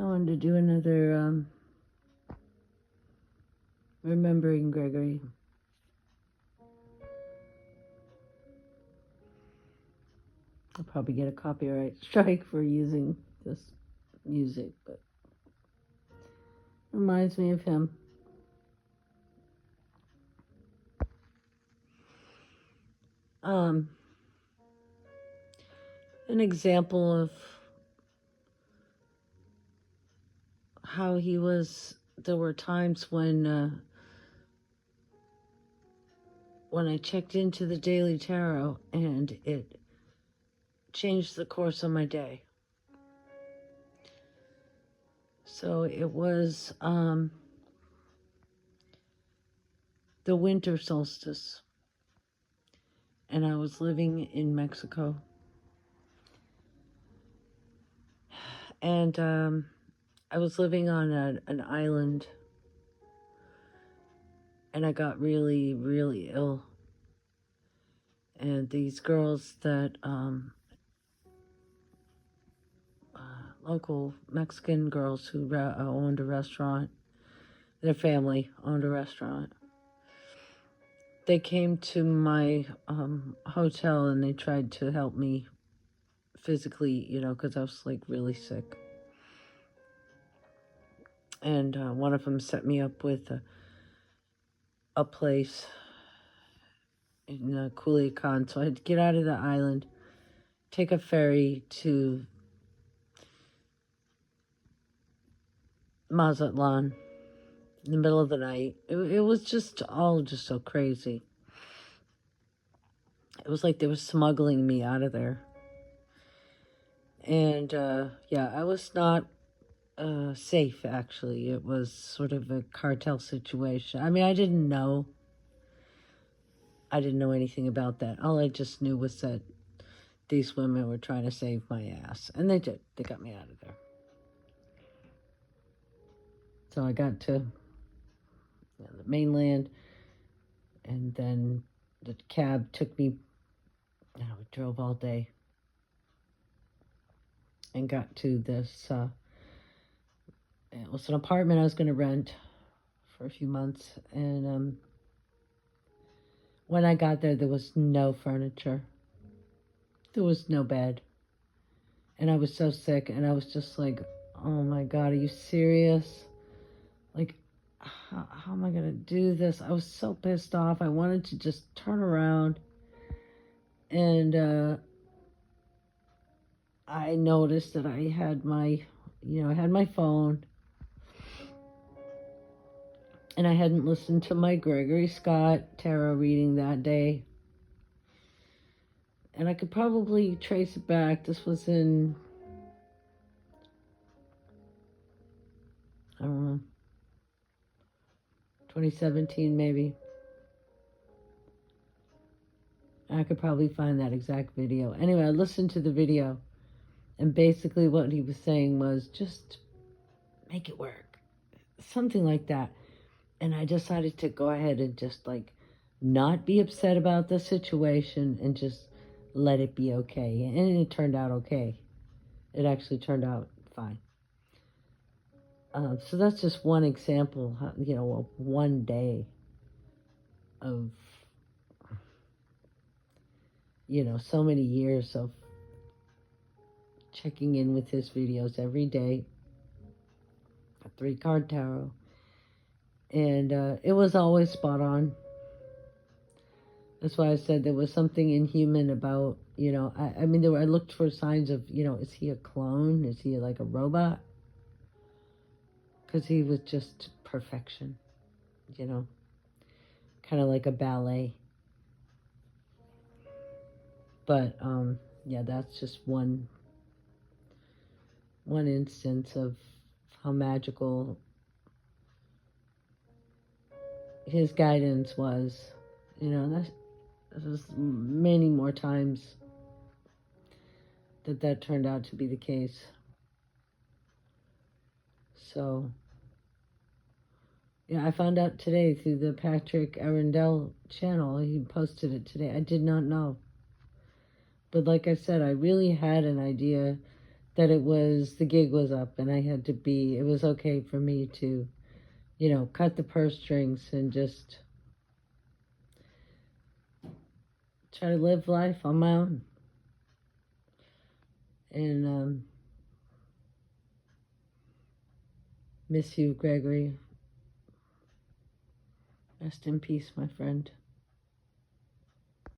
I wanted to do another remembering Gregory. I'll probably get a copyright strike for using this music, but reminds me of him. An example of how he was. There were times when I checked into the Daily Tarot and it changed the course of my day. So it was the winter solstice, and I was living in Mexico. And I was living on an island, and I got really, really ill. And these girls that, local Mexican girls who owned a restaurant, their family owned a restaurant. They came to my hotel and they tried to help me physically, because I was like really sick. And one of them set me up with a place in Culiacan. So I had to get out of the island, take a ferry to Mazatlan in the middle of the night. It was just all just so crazy. It was like they were smuggling me out of there. And I was not safe, actually. It was sort of a cartel situation. I mean, I didn't know anything about that. All I just knew was that these women were trying to save my ass. And they did. They got me out of there. So I got to the mainland, and then the cab took me, we drove all day and got to this, it was an apartment I was going to rent for a few months. And when I got there, there was no furniture. There was no bed. And I was so sick, and I was just like, oh my God, are you serious? Like, how am I going to do this? I was so pissed off. I wanted to just turn around. And I noticed that I had my phone. And I hadn't listened to my Gregory Scott tarot reading that day. And I could probably trace it back. This was in, I don't know, 2017 maybe. I could probably find that exact video. Anyway, I listened to the video, and basically what he was saying was just make it work. Something like that. And I decided to go ahead and just like not be upset about the situation and just let it be okay. And it turned out okay. It actually turned out fine. So that's just one example, of one day of, so many years of checking in with his videos every day, a 3-card tarot. And it was always spot on. That's why I said there was something inhuman about, I looked for signs of, is he a clone? Is he like a robot? Because he was just perfection, kind of like a ballet. But, that's just one instance of how magical his guidance was. There was many more times that turned out to be the case. So, I found out today through the Patrick Arundel channel. He posted it today. I did not know. But like I said, I really had an idea that it was, the gig was up and I had to be, it was okay for me to, you know, cut the purse strings and just try to live life on my own. And miss you, Gregory. Rest in peace, my friend.